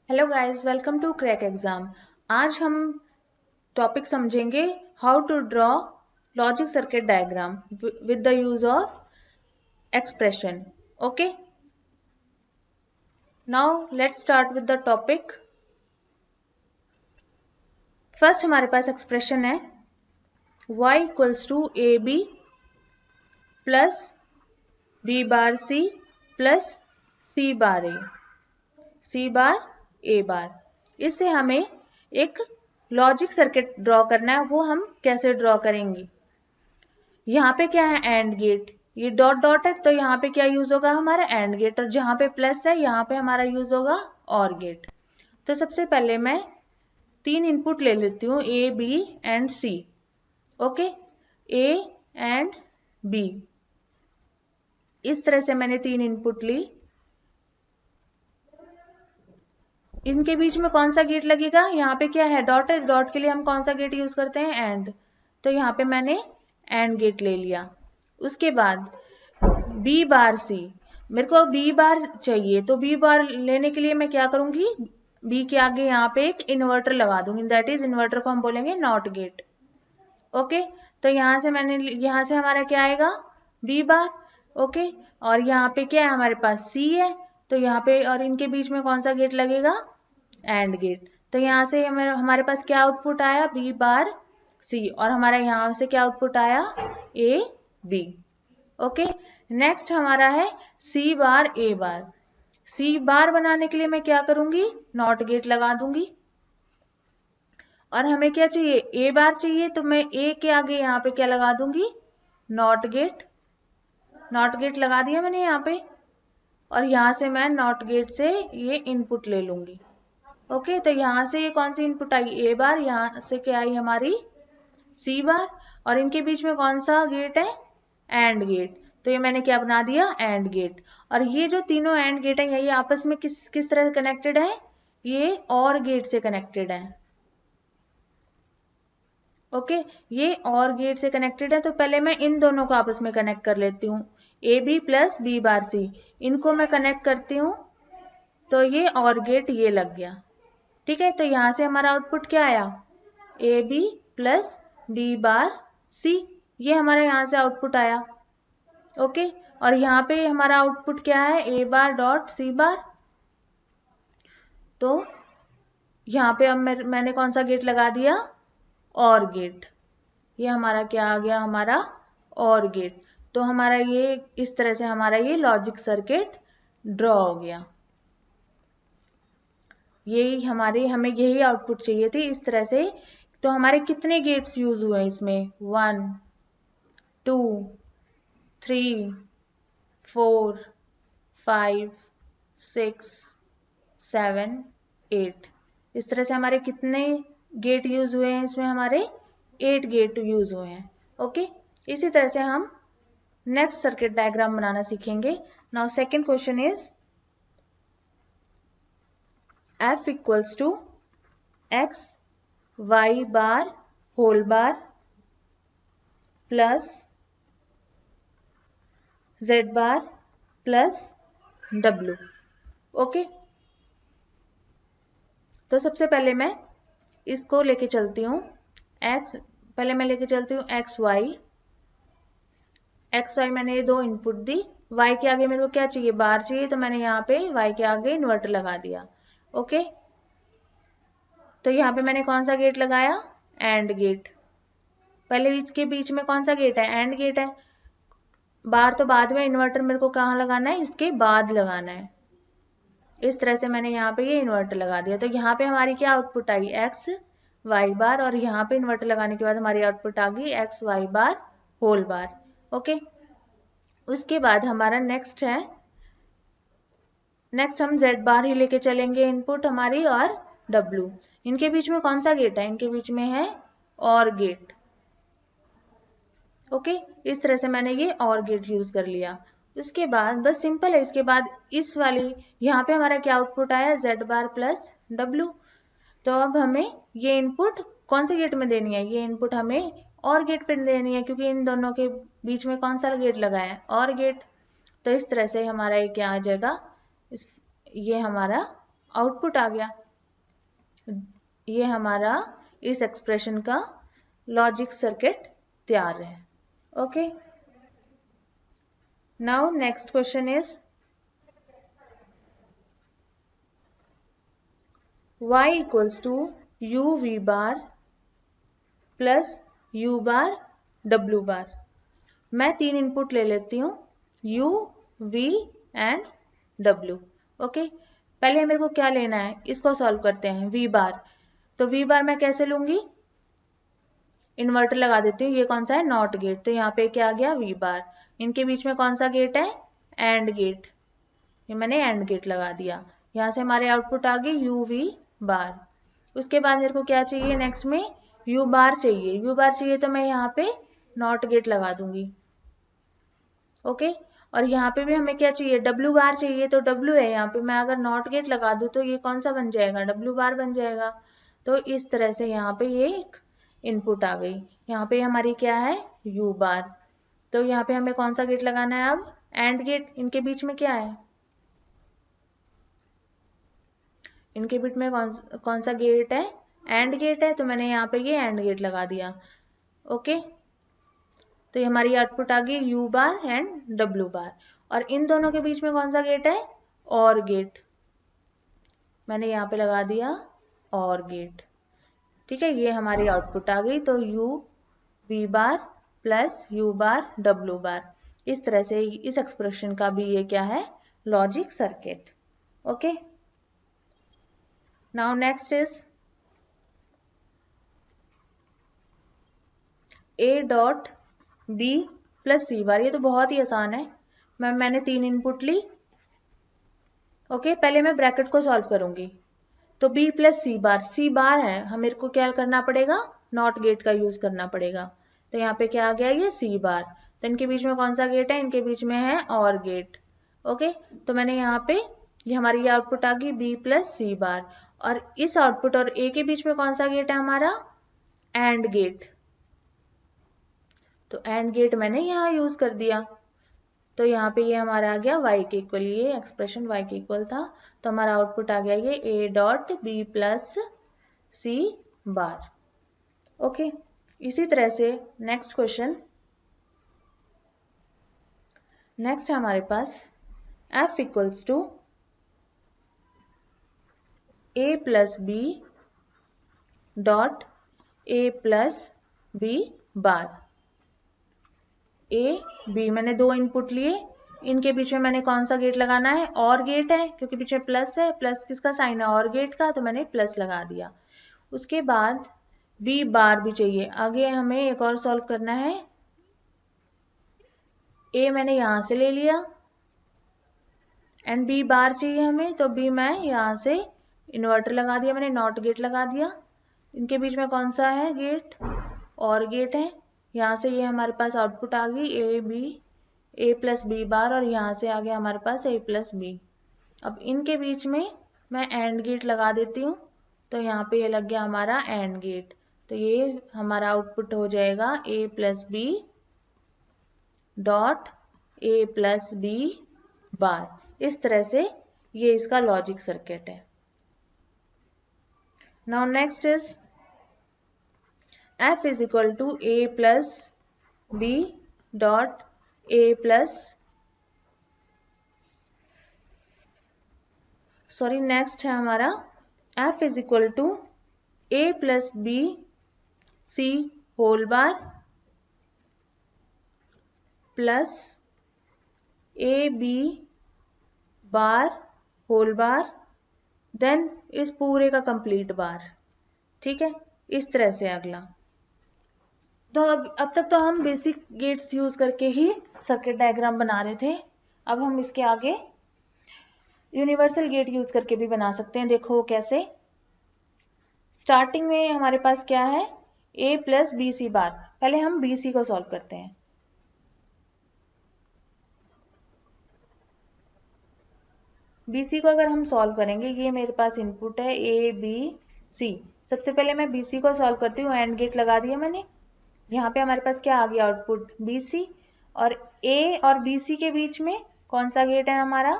Hello guys, welcome to crack exam. आज हम topic समझेंगे how to draw logic circuit diagram with the use of expression. Okay, now let's start with the topic. First हमारे पास expression है y equals to A B plus B bar C plus C bar A, C bar A bar. इससे हमें एक logic circuit draw करना है। वो हम कैसे ड्रॉ करेंगे? यहाँ पे क्या है? And gate. ये डॉट डॉट है तो यहाँ पे क्या यूज होगा? हमारा एंड गेट। और जहाँ पे प्लस है यहाँ पे हमारा यूज होगा और गेट। तो सबसे पहले मैं 3 इनपुट ले लेती हूँ, A B and C. Okay, A and B, इस तरह से मैंने 3 इनपुट ली। इनके बीच में कौन सा गेट लगेगा? यहाँ पे क्या है? डॉट है। डॉट के लिए हम कौन सा गेट यूज करते हैं? एंड। तो यहाँ पे मैंने एंड गेट ले लिया। उसके बाद बी बार सी, मेरे को बी बार चाहिए, तो बी बार लेने के लिए मैं क्या करूंगी? बी के आगे यहाँ पे एक इन्वर्टर लगा दूंगी। दैट इज इन्वर्टर को हम बोलेंगे नॉट गेट। ओके, तो यहाँ से यहाँ से हमारा क्या आएगा? B bar. ओके, और यहाँ पे क्या है? हमारे पास सी है, तो यहाँ पे और इनके बीच में कौन सा गेट लगेगा? And gate. तो यहाँ से हमारे पास क्या आउटपुट आया? B bar C. और हमारा यहाँ से क्या आउटपुट आया? A B. ओके, नेक्स्ट हमारा है सी बार ए बार। सी बार बनाने के लिए मैं क्या करूंगी? नॉट गेट लगा दूंगी। और हमें क्या चाहिए? ए बार चाहिए, तो मैं ए के आगे यहाँ पे क्या लगा दूंगी? Not gate. नॉट गेट लगा दिया मैंने यहाँ पे। और यहाँ से मैं नॉट गेट से ये इनपुट ले लूंगी। ओके, तो यहाँ से ये कौन सी इनपुट आई? ए बार। यहाँ से क्या आई? हमारी सी बार। और इनके बीच में कौन सा गेट है? And gate. तो ये मैंने क्या बना दिया? And gate. और ये जो तीनों एंड गेट है ये आपस में किस तरह कनेक्टेड है? ये और गेट से कनेक्टेड है। ओके, ये और गेट से कनेक्टेड है। तो पहले मैं इन दोनों को आपस में कनेक्ट कर लेती हूँ। A B plus B bar C, इनको मैं कनेक्ट करती हूँ। तो ये और गेट ये लग गया। ठीक है, तो यहाँ से हमारा आउटपुट क्या आया? A B plus B bar C, ये हमारा यहाँ से आउटपुट आया। ओके, और यहाँ पे हमारा आउटपुट क्या है? ए बार डॉट सी बार। तो यहाँ पे अब मैंने कौन सा गेट लगा दिया? और गेट। ये हमारा क्या आ गया? हमारा और गेट। तो हमारा ये इस तरह से हमारा ये लॉजिक सर्किट ड्रॉ हो गया। यही हमें यही आउटपुट चाहिए थी इस तरह से। तो हमारे कितने गेट्स यूज हुए इसमें? 1 2 3 4 5 6 7 8। इस तरह से हमारे कितने गेट यूज हुए हैं इसमें? हमारे 8 गेट यूज हुए हैं। ओके, इसी तरह से हम नेक्स्ट सर्किट डायग्राम बनाना सीखेंगे। Now second question is F equals to X Y bar whole bar plus Z bar plus W. Okay, तो सबसे पहले मैं इसको लेके चलती हूँ एक्स। पहले मैं लेके चलती हूँ एक्स वाई। एक्स वाई मैंने ये दो इनपुट दी। वाई के आगे मेरे को क्या चाहिए? बार चाहिए, तो मैंने यहाँ पे वाई के आगे इन्वर्टर लगा दिया। ओके, तो यहाँ पे मैंने कौन सा गेट लगाया? And gate. पहले इसके बीच में कौन सा गेट है? एंड गेट है। बार तो बाद में, इन्वर्टर मेरे को कहाँ लगाना है? इसके बाद लगाना है। इस तरह से मैंने यहाँ पे ये इन्वर्टर लगा दिया। तो यहाँ पे हमारी क्या आउटपुट आई? एक्स वाई बार। और यहाँ पे इन्वर्टर लगाने के बाद हमारी आउटपुट आ गई X Y bar whole bar. Okay, उसके बाद हमारा नेक्स्ट हम जेड बार ही लेके चलेंगे इनपुट हमारी, और डब्ल्यू। इनके बीच में कौन सा गेट है? इनके बीच में है और गेट। ओके, इस तरह से मैंने ये और गेट यूज कर लिया। उसके बाद बस सिंपल है। इसके बाद इस वाली यहाँ पे हमारा क्या आउटपुट आया? Z bar plus W. तो अब हमें ये इनपुट कौन से गेट में देनी है? ये इनपुट हमें और गेट पे देनी है, क्योंकि इन दोनों के बीच में कौन सा गेट लगा है? और गेट। तो इस तरह से हमारा ये क्या आ जाएगा? ये हमारा आउटपुट आ गया। ये हमारा इस एक्सप्रेशन का लॉजिक सर्किट तैयार है। Okay, now next question is y equals to u v bar plus u bar w bar. मैं 3 इनपुट ले लेती हूँ u, v and w। Okay, पहले मेरे को क्या लेना है, इसको सॉल्व करते हैं। v बार, तो v बार मैं कैसे लूंगी, इन्वर्टर लगा देती हूँ। ये कौन सा है, नॉट गेट, तो यहाँ पे क्या आ गया v बार। इनके बीच में कौन सा गेट है, एंड गेट, ये मैंने एंड गेट लगा दिया। यहाँ से हमारे आउटपुट आ गई u v बार। उसके बाद मेरे को क्या चाहिए, नेक्स्ट में u बार चाहिए। u बार चाहिए तो मैं यहाँ पे नॉट गेट लगा दूंगी। ओके, और यहाँ पे भी हमें क्या चाहिए, w बार चाहिए, तो w है यहाँ पे। मैं अगर नॉट गेट लगा दूं तो ये कौन सा बन जाएगा, w बार बन जाएगा। तो इस तरह से यहाँ पे ये एक इनपुट आ गई। यहाँ पे हमारी क्या है, u बार। तो यहाँ पे हमें कौन सा गेट लगाना है अब, एंड गेट। इनके बीच में क्या है, इनके बीच में कौन सा गेट है, एंड गेट है, तो मैंने यहाँ पे ये एंड गेट लगा दिया। ओके, तो ये हमारी आउटपुट आ गई u बार एंड w बार। और इन दोनों के बीच में कौन सा गेट है, और गेट, मैंने यहाँ पे लगा दिया और गेट। ठीक है, ये हमारी आउटपुट आ गई। तो u v bar plus u bar w बार। इस तरह से इस एक्सप्रेशन का भी ये क्या है, logic circuit. Okay, now next is a dot b plus c बार। ये तो बहुत ही आसान है, मैंने 3 इनपुट ली। ओके, पहले मैं ब्रैकेट को सॉल्व करूंगी। तो b प्लस c बार, c बार है, हम मेरे को क्या करना पड़ेगा, नॉट गेट का यूज करना पड़ेगा। तो यहाँ पे क्या आ गया, ये c बार। तो इनके बीच में कौन सा गेट है, इनके बीच में है और गेट। ओके, तो मैंने यहाँ पे ये हमारी आउटपुट आ गई b प्लस c बार। और इस आउटपुट और a के बीच में कौन सा गेट है हमारा, एंड गेट। तो एंड गेट मैंने यहाँ यूज कर दिया। तो यहाँ पे ये हमारा आ गया y के इक्वल, ये एक्सप्रेशन y के इक्वल था। तो हमारा आउटपुट आ गया ये a dot b plus c bar. Okay, इसी तरह से नेक्स्ट क्वेश्चन, नेक्स्ट है हमारे पास f equals to a plus b dot a plus b bar. A B, मैंने 2 इनपुट लिए, इनके बीच में मैंने कौन सा गेट लगाना है, और गेट है, क्योंकि पीछे प्लस है, प्लस किसका साइन है, और गेट का, तो मैंने प्लस लगा दिया। उसके बाद बी बार भी चाहिए। आगे हमें एक और सॉल्व करना है। ए मैंने यहां से ले लिया एंड बी बार चाहिए हमें, तो बी मैं यहां से इन्वर्टर लगा दिया, मैंने नॉट गेट लगा दिया। इनके बीच में कौन सा है गेट, और गेट है। यहाँ से ये हमारे पास आउटपुट आ गई ए प्लस बी बार, और यहाँ से आ गया हमारे पास a प्लस बी। अब इनके बीच में मैं एंड गेट लगा देती हूँ, तो यहाँ पे ये लग गया हमारा एंड गेट। तो ये हमारा आउटपुट हो जाएगा a plus B dot a plus B bar. इस तरह से ये इसका लॉजिक सर्किट है। Now next is f is equal to a plus b dot a plus, sorry next है हमारा f is equal to a plus b c whole bar plus a b bar whole bar, then इस पूरे का complete बार। ठीक है, इस तरह से अगला। तो अब तक तो हम बेसिक गेट्स यूज करके ही सर्किट डायग्राम बना रहे थे। अब हम इसके आगे यूनिवर्सल गेट यूज करके भी बना सकते हैं। देखो कैसे, स्टार्टिंग में हमारे पास क्या है, a प्लस बी सी बार। पहले हम बी सी को सॉल्व करते हैं। बी सी को अगर हम सॉल्व करेंगे, ये मेरे पास इनपुट है a b c। सबसे पहले मैं बी सी को सॉल्व करती हूँ, एंड गेट लगा दिया मैंने। यहाँ पे हमारे पास क्या आ गया, आउटपुट बी सी, और a और बी सी के बीच में कौन सा गेट है हमारा,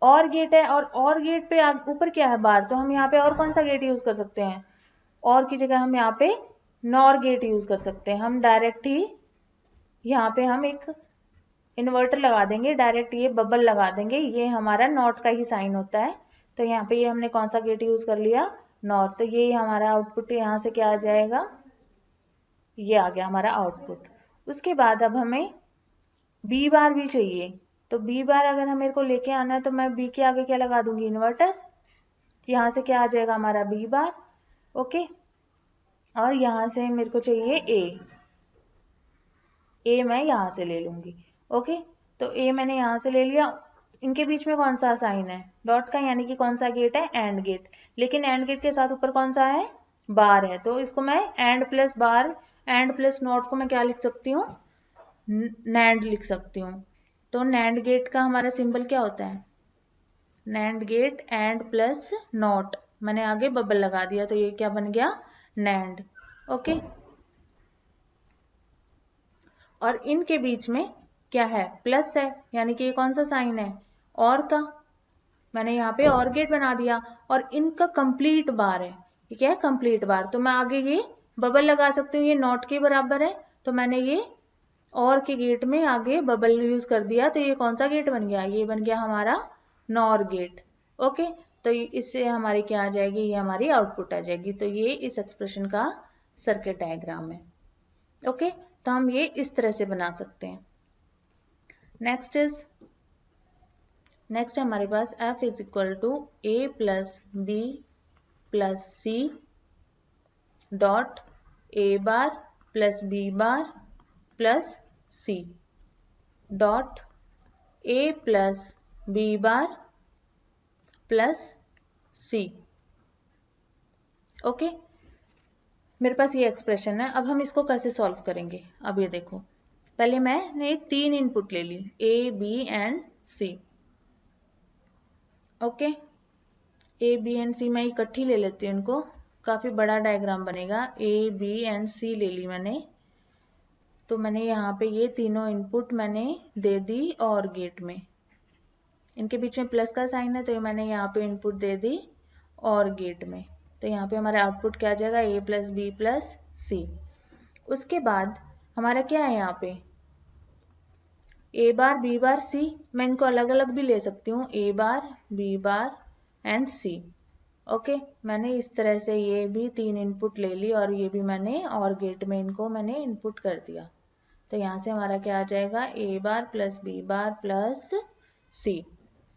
और गेट है और गेट पे ऊपर क्या है बार, तो हम यहाँ पे और कौन सा गेट यूज कर सकते हैं, और की जगह हम यहाँ पे नॉर गेट यूज कर सकते हैं। हम डायरेक्ट ही यहाँ पे हम एक इन्वर्टर लगा देंगे, डायरेक्ट ये बबल लगा देंगे, ये हमारा नॉट का ही साइन होता है। तो यहाँ पे ये हमने कौन सा गेट यूज कर लिया, नॉट। तो ये हमारा आउटपुट यहाँ से क्या आ जाएगा, ये आ गया हमारा आउटपुट। उसके बाद अब हमें बी बार भी चाहिए, तो बी बार अगर हम मेरे को लेके आना है तो मैं बी के आगे क्या लगा दूंगी, इन्वर्टर। यहाँ से क्या आ जाएगा हमारा बी बार, ओके। और यहाँ से मेरे को चाहिए ए मैं यहाँ से ले लूंगी, ओके। तो ए मैंने यहाँ से ले लिया। इनके बीच में कौन सा साइन है, डॉट का, यानी कि कौन सा गेट है, एंड गेट। लेकिन एंड गेट के साथ ऊपर कौन सा है, बार है, तो इसको मैं and plus bar, and plus not को मैं क्या लिख सकती हूँ, नैंड लिख सकती हूँ। तो नैंड गेट का हमारा सिंबल क्या होता है, NAND gate and plus not, मैंने आगे बबल लगा दिया तो ये क्या बन गया, नैंड, ओके। और इनके बीच में क्या है, प्लस है, यानी कि ये कौन सा साइन है, और का, मैंने यहाँ पे और गेट बना दिया। और इनका कंप्लीट बार है, ये क्या है, कंप्लीट बार, तो मैं आगे ये बबल लगा सकती हूँ, ये नॉट के बराबर है, तो मैंने ये और के गेट में आगे बबल यूज कर दिया, तो ये कौन सा गेट बन गया, ये बन गया हमारा नॉर गेट, ओके। तो इससे हमारी क्या आ जाएगी, ये हमारी आउटपुट आ जाएगी। तो ये इस एक्सप्रेशन का सर्किट डायग्राम है, ओके। तो हम ये इस तरह से बना सकते हैं। नेक्स्ट हमारे पास f is equal to a plus B plus C dot a bar plus b bar plus c dot a plus b bar plus c, okay. मेरे पास ये एक्सप्रेशन है। अब हम इसको कैसे सॉल्व करेंगे, अब ये देखो, पहले मैंने 3 इनपुट ले ली, A B and C, okay. A B and C मैं इकट्ठी ले लेती हूँ इनको, काफी बड़ा डायग्राम बनेगा। ए बी एंड सी ले ली मैंने, तो मैंने यहाँ पे ये तीनों इनपुट मैंने दे दी और गेट में, इनके बीच में प्लस का साइन है तो ये मैंने यहाँ पे इनपुट दे दी और गेट में। तो यहाँ पे हमारा आउटपुट क्या आ जाएगा, ए प्लस बी प्लस सी। उसके बाद हमारा क्या है यहाँ पे, ए बार बी बार सी, मैं इनको अलग अलग भी ले सकती हूँ, A bar B bar and C, okay. मैंने इस तरह से ये भी 3 इनपुट ले ली और ये भी मैंने और गेट में इनको मैंने इनपुट कर दिया। तो यहाँ से हमारा क्या आ जाएगा, ए बार प्लस बी बार प्लस सी।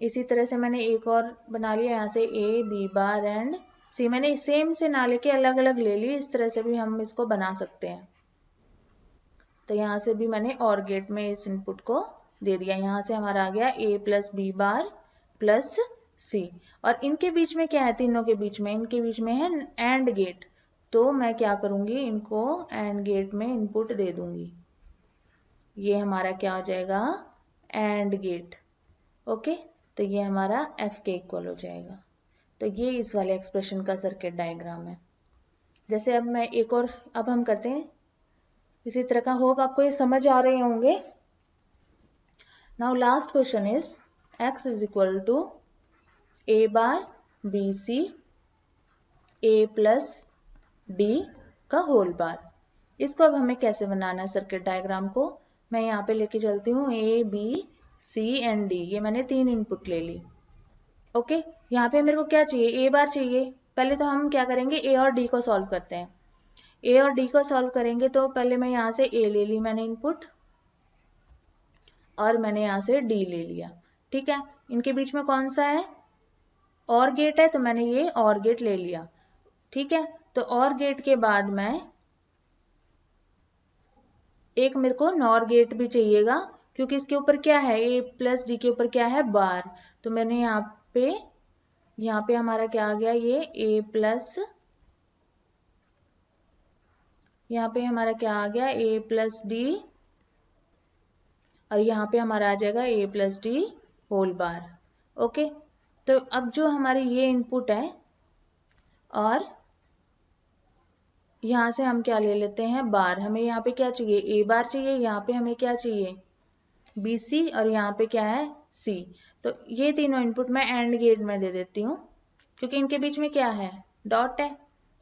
इसी तरह से मैंने एक और बना लिया, यहाँ से ए बी बार एंड सी, मैंने सेम से ना लेके अलग अलग ले ली, इस तरह से भी हम इसको बना सकते हैं। तो यहाँ से भी मैंने और गेट में इस इनपुट को दे दिया, यहाँ से हमारा आ गया ए प्लस बी बार प्लस सी। और इनके बीच में क्या है, तीनों के बीच में, इनके बीच में है एंड गेट, तो मैं क्या करूंगी, इनको एंड गेट में इनपुट दे दूंगी, ये हमारा क्या हो जाएगा, एंड गेट, ओके। तो ये हमारा एफ के इक्वल हो जाएगा। तो ये इस वाले एक्सप्रेशन का सर्किट डायग्राम है। जैसे अब मैं एक और, अब हम करते हैं इसी तरह का, होप आपको ये समझ आ रहे होंगे। Now last question is x is equal to A bar B C A plus D का होल बार। इसको अब हमें कैसे बनाना है सर्किट डायग्राम को, मैं यहाँ पे लेके चलती हूँ A B C and D, ये मैंने 3 इनपुट ले ली, ओके। यहाँ पे मेरे को क्या चाहिए, ए बार चाहिए। पहले तो हम क्या करेंगे, ए और डी को सॉल्व करते हैं। ए और डी को सॉल्व करेंगे तो पहले मैं यहाँ से ए ले ली मैंने इनपुट, और मैंने यहाँ से डी ले लिया, ठीक है। इनके बीच में कौन सा है, और गेट है, तो मैंने ये और गेट ले लिया, ठीक है। तो और गेट के बाद मैं एक, मेरे को नॉर गेट भी चाहिएगा, क्योंकि इसके ऊपर क्या है, ए प्लस डी के ऊपर क्या है, बार। तो मैंने यहाँ पे हमारा क्या आ गया, ये ए प्लस, यहाँ पे हमारा क्या आ गया, ए प्लस डी, और यहाँ पे हमारा आ जाएगा A plus D whole bar, okay. तो अब जो हमारे ये इनपुट है, और यहाँ से हम क्या ले लेते हैं, बार। हमें यहाँ पे क्या चाहिए, ए बार चाहिए, यहाँ पे हमें क्या चाहिए, बी सी, और यहाँ पे क्या है, सी। तो ये तीनों इनपुट मैं एंड गेट में दे देती हूँ, क्योंकि इनके बीच में क्या है, डॉट है।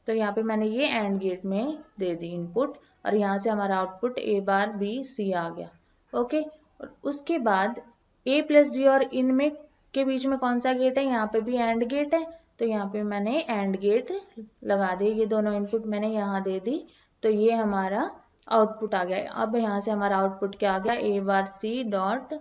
तो यहाँ पे मैंने ये एंड गेट में दे दी इनपुट, और यहाँ से हमारा आउटपुट ए बार बी सी आ गया। ओके, और उसके बाद ए प्लस डी और इन में के बीच में कौन सा गेट है, यहाँ पे भी एंड गेट है। तो यहाँ पे मैंने एंड गेट लगा दी, ये दोनों इनपुट मैंने यहाँ दे दी। तो ये हमारा आउटपुट आ गया। अब यहाँ से हमारा आउटपुट क्या आ गया, A bar C dot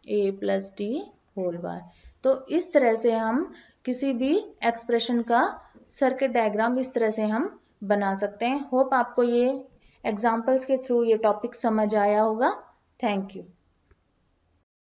A plus D whole bar. तो इस तरह से हम किसी भी एक्सप्रेशन का सर्किट डायग्राम इस तरह से हम बना सकते हैं। होप आपको ये एग्जाम्पल्स के थ्रू ये टॉपिक समझ आया होगा। Thank you.